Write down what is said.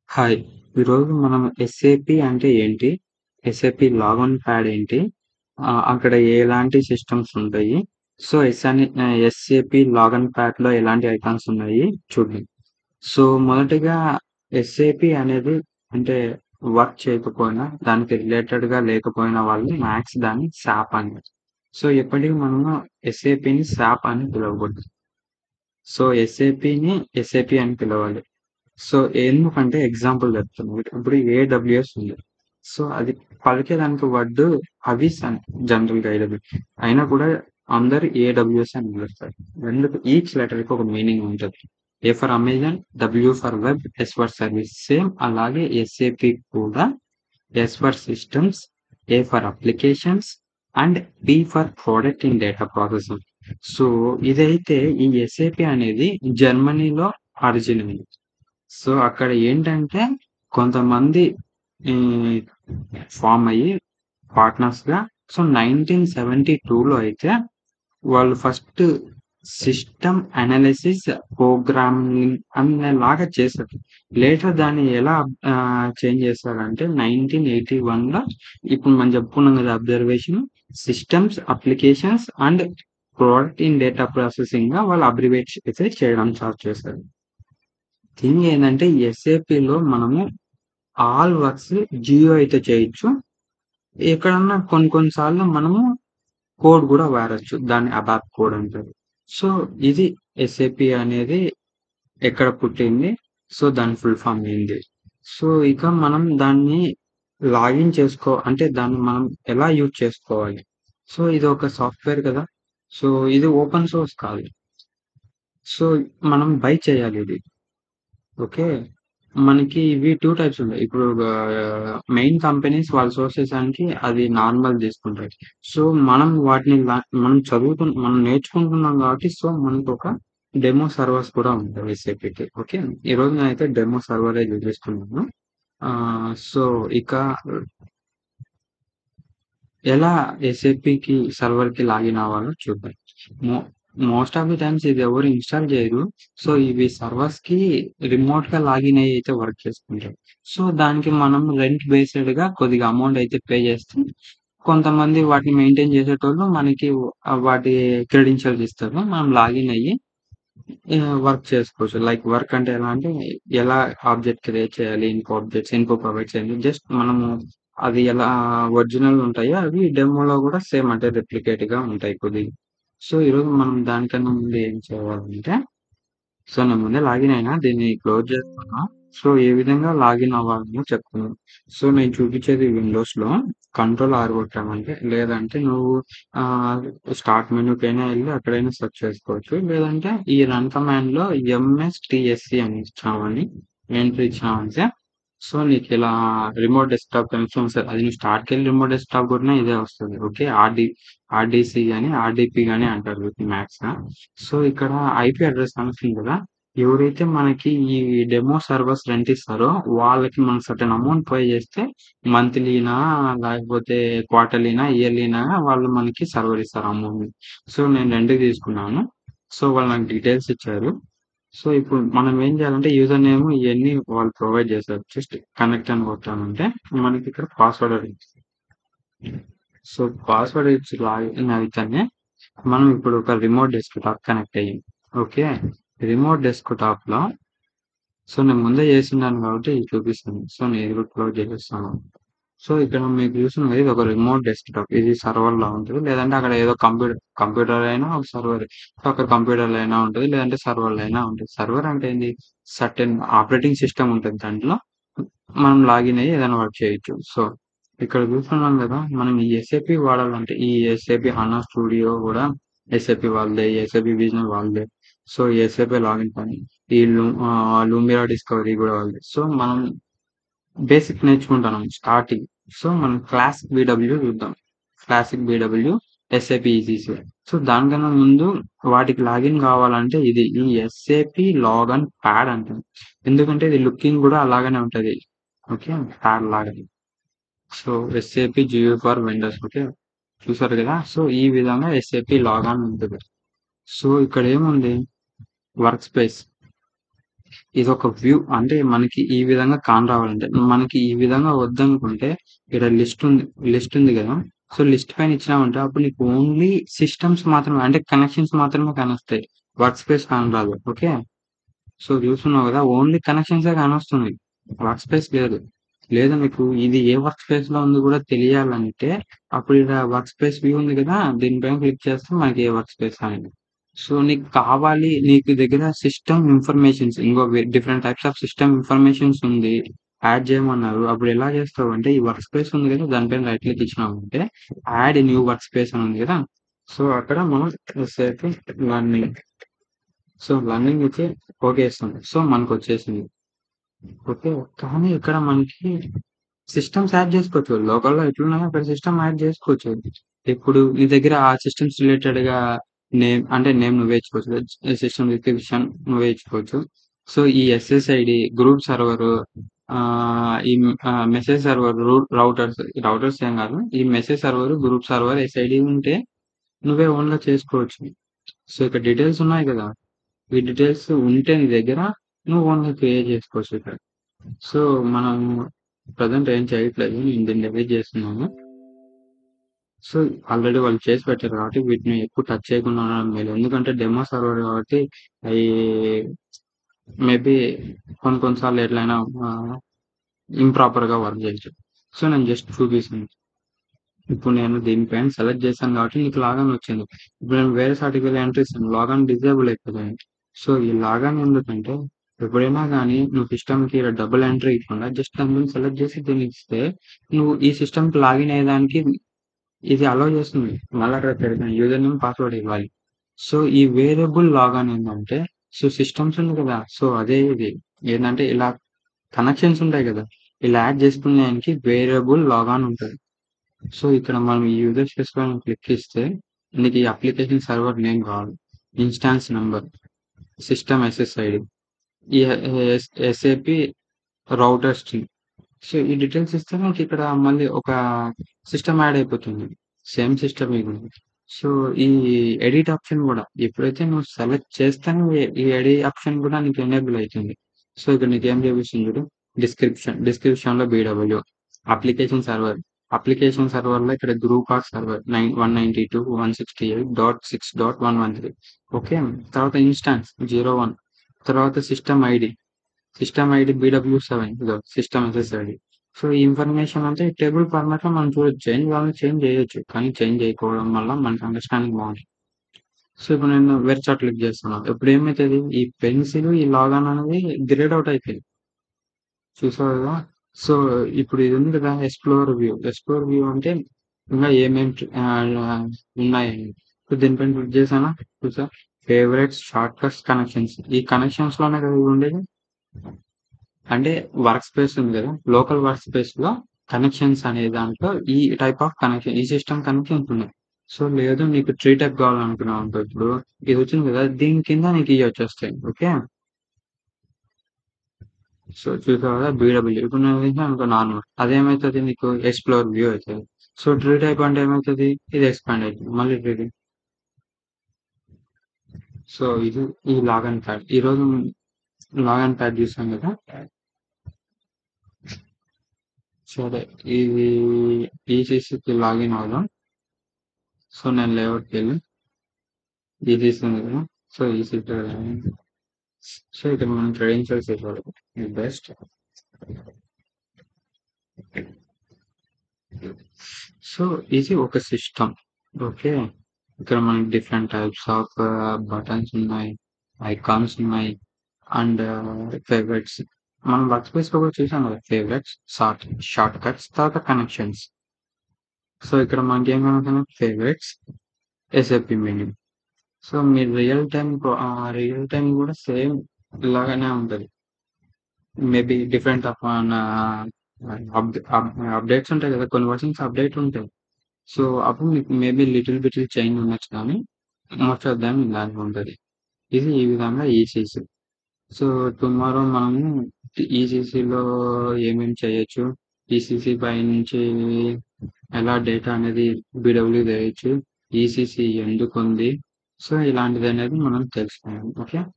Hi! ఈరోజు మనం SAP అంటే ఏంటి? ఎస్ఏపి లాగిన్ ప్యాడ్ ఏంటి? అక్కడ ఎలాంటి సిస్టమ్స్ ఉంటాయి? సో, ఎస్ఏపి లాగిన్ ప్యాడ్‌లో ఎలాంటి ఐకాన్స్ ఉన్నాయి చూద్దాం. సో, మొదటిగా ఎస్ఏపి అనేది అంటే వర్క్ చేయకపోయినా, దానికి రిలేటెడ్‌గా లేకపోయినా వాళ్ళు మ్యాక్స్ దాన్ని సాప్ అంటారు. సో, ఎప్పటికి మనము ఎస్ఏపిని సాప్ అని పిలవకూడదు. సో, ఎస్ఏపిని ఎస్ఏపి అని పిలవాలి. సో, ఎందుకంటే ఎగ్జాంపుల్ చెప్తున్నా. ఇప్పుడు ఏడబ్ల్యూఎస్ ఉంది. సో, అది పలికేదానికి వర్డ్ అవిస్ అని జనరల్‌గా అయినా కూడా అందరూ ఏడబ్ల్యూఎస్ అని పిలుస్తారు. ఎందుకు ఈచ్ లెటర్‌కి ఒక మీనింగ్ ఉంటది. A for Amazon, W for web, S for service. Same అలాగే ఎస్ఏపి కూడా S for systems, A for applications and P for product in data processing. So, ఇదైతే ఈ ఎస్ఏపి అనేది జర్మనీలో ఆరిజిన్ అయింది. సో, అక్కడ ఏంటంటే కొంతమంది ఈ ఫార్మ్ అయ్యి పార్ట్నర్స్‌గా సో, 1972లో అయితే వాళ్ళు ఫస్ట్ సిస్టమ్ అనాలిసిస్ ప్రోగ్రామింగ్ అనేలాగా చేశారు. లేటర్ దాన్ని ఎలా చేంజ్ చేశారంటే 1981లో ఇప్పుడు మనం చెప్పుకున్నాం కదా! Observation, systems, applications and product in data ప్రాసెసింగ్‌గా వాళ్ళు అబ్రివేట్ అయితే చేయడం స్టార్ట్ చేశారు. థింగ్ ఏందంటే ఎస్ఏపిలో మనము ఆల్ వర్క్స్ జియో అయితే చేయొచ్చు. ఎక్కడన్నా కొన్ని కొన్ని సార్లు మనము కోడ్ గూడా వాడొచ్చు. దాన్ని అబాప్ కోడ్ అంటారు. సో, ఇది ఎస్ఏపి అనేది ఎక్కడ పుట్టింది? సో, దాని ఫుల్ ఫార్మ్ ఏంది? సో, ఇక మనం దాన్ని లాగిన్ అంటే దాన్ని మనం ఎలా యూజ్ చేసుకోవాలి? సో, ఇదొక సాఫ్ట్‌వేర్ కదా! సో, ఇది ఓపెన్ సోర్స్ కాదు. సో, మనం బై చేయాలిది. ఓకే. మనకి ఇవి 2 టైప్స్ ఉంటాయి. ఇప్పుడు మెయిన్ కంపెనీస్ వాళ్ళ సోర్సెసానికి అది నార్మల్ తీసుకుంటాయి. సో, మనం వాటిని మనం నేర్చుకుంటున్నాం కాబట్టి సో, మనకొక డెమో సర్వర్స్ కూడా ఉంటాయి ఎస్ఏపికి. ఓకే. ఈరోజు నేనైతే డెమో సర్వరే చూపిస్తున్నాను. సో, ఇక ఎలా ఎస్ఏపికి సర్వర్‌కి లాగిన్ అవ్వాలో చూద్దాం. మో మోస్ట్ ఆఫ్ ది టైమ్స్ ఇది ఎవరు ఇన్‌స్టాల్ చేయరు. సో, ఇవి సర్వర్స్‌కి రిమోట్‌గా లాగిన్ అయ్యి అయితే వర్క్ చేసుకుంటారు. సో, దానికి మనం రెంట్ బేస్డ్‌గా కొద్దిగా అమౌంట్ అయితే పే చేస్తే కొంతమంది వాటిని మెయింటైన్ చేసేటోళ్ళు మనకి వాటి క్రెడెన్షియల్స్ ఇస్తారు. మనం లాగిన్ అయ్యి వర్క్ చేసుకోవచ్చు. లైక్ వర్క్ అంటే ఎలా అంటే ఎలా ఆబ్జెక్ట్ క్రియేట్ చేయాలి, ఇన్ఫో ప్రొవైడ్ చేయాలి. జస్ట్ మనము అది ఎలా ఒరిజినల్ ఉంటాయో అవి డెమోలో కూడా సేమ్ అంటే రెప్లికేట్‌గా ఉంటాయి కొద్దిగా. సో, ఈరోజు మనం దానికన్నా ముందు ఏం చేయాలంటే సో, నేను ముందే లాగిన్ అయినా. దీన్ని క్లోజ్ చేస్తున్నా. సో, ఏ విధంగా లాగిన్ అవ్వాలో చెప్తున్నా. సో, నేను చూపించేది విండోస్‌లో కంట్రోల్ ఆర్ కొట్టామంటే లేదంటే నువ్వు ఆహ్, స్టార్ట్ మెనూకైనా ఎళ్లి అక్కడైనా సెర్చ్ చేసుకోవచ్చు. లేదంటే ఈ రన్ కమాండ్‌లో ఎంఎస్‌టిఎస్‌సి అని ఇచ్చామని ఎంటర్ ఇచ్చినామంటే సో, నీకిలా రిమోట్ డెస్క్‌టాప్ కనెక్షన్ వస్తది. అది నువ్వు స్టార్ట్‌కెళ్ళి రిమోట్ డెస్క్‌టాప్ కొట్టినా ఇదే వస్తది. ఓకే. ఆర్‌డీసీ గాని, ఆర్‌డీపీ గాని అంటారు వీటిని మ్యాక్స్‌గా. సో, ఇక్కడ ఐపీ అడ్రెస్ కనెక్షన్ కదా! ఎవరైతే మనకి ఈ డెమో సర్వర్స్ రెంట్ ఇస్తారో వాళ్ళకి మనం సర్టెన్ అమౌంట్ పే చేస్తే మంత్లీనా, లేకపోతే క్వార్టర్లీనా, ఇయర్లీనా వాళ్ళు మనకి సర్వర్ ఇస్తారు అమౌంట్‌ని. సో, నేను రెంట్‌కి తీసుకున్నాను. సో, వాళ్ళు నాకు డీటెయిల్స్ ఇచ్చారు. సో, ఇప్పుడు మనం ఏం చేయాలంటే యూజర్ నేమ్ ఇయన్నీ వాళ్ళు ప్రొవైడ్ చేశారు. జస్ట్ కనెక్ట్ అని కొట్టామంటే మనకిక్కడ పాస్వర్డ్ అడుగుతది. సో, పాస్వర్డ్ ఇచ్చి లాగిన్ అయితేనే మనం ఇప్పుడు ఒక రిమోట్ డెస్క్‌టాప్ కనెక్ట్ అయ్యింది. ఓకే. రిమోట్ డెస్క్‌టాప్‌లో సో, నేను ముందే చేసున్నాను కాబట్టి ఇది చూపిస్తుంది. సో, నేను ఇది కూడా క్లోజ్ చేసేస్తాను. సో, ఇక్కడ మీకు చూస్తున్నారు కదా! ఇదొక రిమోట్ డెస్క్‌టాప్. ఇది సర్వర్‌లా ఉంటది. లేదంటే అక్కడ ఏదో కంప్యూటర్ అయినా ఒక సర్వర్. సో, అక్కడ కంప్యూటర్‌లో అయినా ఉంటది. లేదంటే సర్వర్‌లో అయినా ఉంటది. సర్వర్ అంటే ఏంది? సర్టెన్ ఆపరేటింగ్ సిస్టమ్ ఉంటది దాంట్లో. మనం లాగిన్ అయ్యి ఏదైనా వర్క్ చేయొచ్చు. సో, ఇక్కడ చూస్తున్నాం కదా! మనం ఈ ఎస్ఏపి వాడాలంటే ఈ ఎస్ఏపి హన్నా స్టూడియో కూడా ఎస్ఏపి వాళ్ళదే. ఎస్ఏపి విజన్ వాళ్ళదే. సో, ఎస్ఏపి లాగిన్ పని. లూమిరా డిస్కవరీ కూడా వాళ్ళదే. సో, మనం బేసిక్ నేర్చుకుంటున్నాం స్టార్టింగ్. సో, మనం క్లాసిక్ బీడబ్ల్యూ చూద్దాం. Classic BW, SAP ECC. So, దానికన్నా ముందు వాటికి లాగిన్ కావాలంటే ఈ ఎస్ఏపి లాగిన్ ప్యాడ్ అంటాం. ఎందుకంటే ఇది లుకింగ్ కూడా అలాగనే ఉంటది. ఓకే. ప్యాడ్ లాగానే. So, SAP GUI for Windows. Okay. చూసారు కదా! సో, ఈ విధంగా ఎస్ఏపి లాగిన్ ఉంటది. సో, ఇక్కడ ఏముంది వర్క్ స్పేస్. ఇదొక వ్యూ. అంటే మనకి ఈ విధంగా రావాలంటే, మనకి ఈ విధంగా వద్దనుకుంటే ఇక్కడ లిస్ట్ ఉంది గదా! సో, లిస్ట్ పైన ఇచ్చినామంటే అప్పుడు నీకు ఓన్లీ సిస్టమ్స్ మాత్రమే అంటే కనెక్షన్స్ మాత్రమే కానొస్తాయి. వర్క్ స్పేస్ కానరాదు. ఓకే. సో, చూస్తున్నావు గదా! ఓన్లీ కనెక్షన్సే కానొస్తుంది. వర్క్ స్పేస్ లేదు. లేదా మీకు ఇది ఏ వర్క్ స్పేస్‌లో ఉందో గూడా తెలియాలంటే అప్పుడు ఈడ వర్క్ స్పేస్ వ్యూ ఉంది గదా! దీనిపైన క్లిక్ చేస్తే మనకి ఏ వర్క్ స్పేస్ అనేది. సో, నీకు కావాలి నీకు దగ్గర సిస్టమ్ ఇన్ఫర్మేషన్స్ ఇంకో different types of system informations ఉంది. యాడ్ చేయమన్నారు. అప్పుడు ఎలా చేస్తావంటే ఈ వర్క్ స్పేస్ ఉంది గదా! దానిపైన రైట్ క్లిక్ ఇచ్చినావంటే యాడ్ న్యూ వర్క్ స్పేస్ అని ఉంది గదా! సో, అక్కడ మనం సేపు లర్నింగ్. సో, లర్నింగ్ ఇచ్చి ఓకే ఇస్తాం. సో, మనకొచ్చేసింది. ఓకే. కానీ ఇక్కడ మనకి సిస్టమ్స్ యాడ్ చేసుకోవచ్చు. లోకల్‌లో ఎట్లున్నాయో అక్కడ సిస్టమ్ యాడ్ చేసుకోవచ్చు. ఇప్పుడు నీ దగ్గర ఆ సిస్టమ్స్ రిలేటెడ్‌గా నేమ్ నువ్వే ఇచ్చుకోవచ్చు. సిస్టమ్ డిస్క్రిప్షన్ నువ్వే ఇచ్చుకోవచ్చు. సో, ఈ ఎస్ఎస్ఐడి, గ్రూప్ సర్వరు ఈ మెసేజ్ సర్వర్ రౌటర్స్ ఏం కాదు. ఈ message server, group server, SID ఉంటే నువ్వే ఓన్‌గా చేసుకోవచ్చు. సో, ఇక్కడ డీటెయిల్స్ ఉన్నాయి కదా! ఈ డీటెయిల్స్ ఉంటే నీ దగ్గర నువ్వు ఓన్‌గా క్రియేట్ చేసుకోవచ్చు ఇక్కడ. సో, మనం ప్రెజెంట్ ఏం చేయట్లేదు. నేను దీన్ని డిలీట్ చేస్తున్నాను. సో, ఆల్రెడీ వాళ్ళు చేసి పెట్టారు కాబట్టి వీటిని ఎక్కువ టచ్ చేయకుండా ఉండడం మేలు. ఎందుకంటే డెమో సర్వర్ కాబట్టి అయి మేబీ కొన్ని సార్లు ఎట్లైనా ఇంప్రాపర్‌గా వర్క్ చేయొచ్చు. సో, నేను జస్ట్ చూపిస్తాను. ఇప్పుడు నేను దీనిపైన సెలెక్ట్ చేశాను కాబట్టి నీకు లాగిన్ వచ్చింది. ఇప్పుడు నేను వేరే సర్టిఫికేట్ ఎంటర్ ఇస్తాను. లాగిన్ డిజేబుల్ అయిపోతుంది. సో, ఈ లాగిన్ ఎందుకంటే ఎప్పుడైనా గానీ నువ్వు సిస్టమ్‌కి ఈడ డబుల్ ఎంట్రీ ఇయ్యకుండా జస్ట్ దాని మీద సెలెక్ట్ చేసి దీన్నిస్తే నువ్వు ఈ సిస్టమ్‌కి లాగిన్ అయ్యేదానికి ఇది అలౌ చేస్తుంది. మళ్ళా రేపు ఎప్పుడైనా యూజర్ నేమ్, పాస్వర్డ్ ఇవ్వాలి. సో, ఈ వేరియబుల్ లాగిన్ ఏందంటే సో, సిస్టమ్స్ ఉంది కదా! సో, అదే ఇది. ఏందంటే ఇలా కనెక్షన్స్ ఉంటాయి కదా! ఇలా యాడ్ చేసుకునేదానికి వేరియబుల్ లాగిన్ ఉంటది. సో, ఇక్కడ మనం ఈ యూజర్ స్పేస్ పైన క్లిక్ ఇస్తే నీకు ఈ అప్లికేషన్ సర్వర్ నేమ్ కావాలి. ఇన్‌స్టాన్స్ నంబర్, సిస్టమ్ ఎస్ఎస్ఐడి, ఈ ఎస్ఏపి రౌటర్ స్ట్రింగ్. సో, ఈ డీటెయిల్స్ ఇస్తే నాకిక్కడ మళ్ళీ ఒక సిస్టమ్ యాడ్ అయిపోతుంది. సేమ్ సిస్టమ్ ఇది. సో, ఈ ఎడిట్ ఆప్షన్ గూడా ఎప్పుడైతే నువ్వు సెలెక్ట్ చేస్తేనే ఈ ఎడిట్ ఆప్షన్ గూడా నీకు ఎనేబుల్ అయితుంది. సో, ఇక్కడ నీకేం చూపిస్తుంది చూడు. డిస్క్రిప్షన్‌లో బీడబ్ల్యూ, అప్లికేషన్ సర్వర్. అప్లికేషన్ సర్వర్‌లో ఇక్కడ గ్రూప్ ఆర్ సర్వర్ 192.168.6.113 ఓకే. తర్వాత ఇన్‌స్టాన్స్ 01 తర్వాత సిస్టమ్ ఐడి BW7 ఇదో సిస్టమ్ ఎస్ఎస్ఐడి. సో, ఈ ఇన్ఫర్మేషన్ అంతా ఈ టేబుల్ ఫార్మాట్‌లో మనం చూడొచ్చు. చేంజ్ కావాలంటే చేంజ్ చేయొచ్చు. కానీ చేంజ్ చేయకపోవడం వల్ల మనకి అండర్‌స్టాండింగ్ బావుంటది. సో, ఇప్పుడు నేను వేరే చోట క్లిక్ చేస్తున్నా. ఇప్పుడు ఏమైతది? ఈ పెన్సిల్, ఈ లాగిన్ అనేది గ్రేడ్ అవుట్ అయిపోయింది. చూసావు కదా! సో, ఇప్పుడు ఇది ఉంది కదా! ఎక్స్‌ప్లోర్ వ్యూ అంటే ఇంకా ఏమేం ఉన్నాయని. సో, దీనిపైన క్లిక్ చేశానా? చూసావా? Favourites, shortcuts, connections. ఈ కనెక్షన్స్‌లోనే కదా ఇవి ఉండేది. అంటే వర్క్ స్పేస్ ఉంది కదా! లోకల్ వర్క్ స్పేస్‌లో కనెక్షన్స్ అనే దాంట్లో ఈ టైప్ ఆఫ్ కనెక్షన్ ఈ సిస్టమ్ కనెక్షన్స్ ఉన్నాయి. సో, లేదు నీకు ట్రీ టైప్ కావాలనుకున్నావనుకో ఇప్పుడు ఇది వచ్చింది కదా! దీని కింద నీకు ఇయి వచ్చేస్తాయి. ఓకే. సో, చూసావు కదా! బీడబ్ల్యూ. ఇప్పుడు నేను వేసినాననుకో నార్మల్. అదేమైతది నీకు ఎక్స్‌ప్లోర్ వ్యూ అయితది. సో, ట్రీ టైప్ అంటే ఏమైతది? ఇది ఎక్స్‌పాండ్ అయితది. మళ్ళీ ట్రీ. సో, ఇది ఈ లాగిన్ ప్యాడ్. ఈరోజు లాగిన్ ప్యాడ్ చూసాం కదా! సరే. ఇది ఈసీసీకి లాగిన్ అవుదాం. సో, నేను లేఅవుట్‌కెళ్ళి ఈసీసీ ఉంది కదా! సో, ఈసీసీ సో, ఇక్కడ మనం క్రెడెన్షియల్స్ ఇవ్వాలి. బెస్ట్. సో, ఇది ఒక సిస్టమ్. ఓకే. ఇక్కడ మనకి డిఫరెంట్ టైప్స్ ఆఫ్ బటన్స్ ఉన్నాయి. ఐకాన్స్ ఉన్నాయి. And favourites. మనం వర్క్ స్పేస్‌లో కూడా చూసాం కదా! ఫేవరెట్స్, షార్ట్ కట్స్, తర్వాత కనెక్షన్స్. సో, ఇక్కడ మనకేం కనపడుతున్నాయి? Favourites, SAP menu. సో, మీరు రియల్ టైమ్ కూడా సేమ్ ఇలాగనే ఉంటది. మేబీ డిఫరెంట్ అపాన్ అప్డేట్స్ ఉంటాయి కదా! కొన్ని వర్షన్స్ అప్డేట్ ఉంటాయి. సో, అప్పుడు మీకు మేబీ లిటిల్ చేంజ్ ఉండొచ్చు కానీ మోస్ట్ ఆఫ్ దెమ్ ఇలాగే ఉంటది. ఇది ఈ విధంగా ఈసీసీ. సో, టుమారో మనము ఈసీసీలో ఏమేమి చేయొచ్చు? ఈసీసీ పైనుంచి ఎలా డేటా అనేది బీడబ్ల్యూ చేయొచ్చు? ఈసీసీ ఎందుకుంది? సో, ఇలాంటిదనేది మనం తెలుసుకుందాం. ఓకే.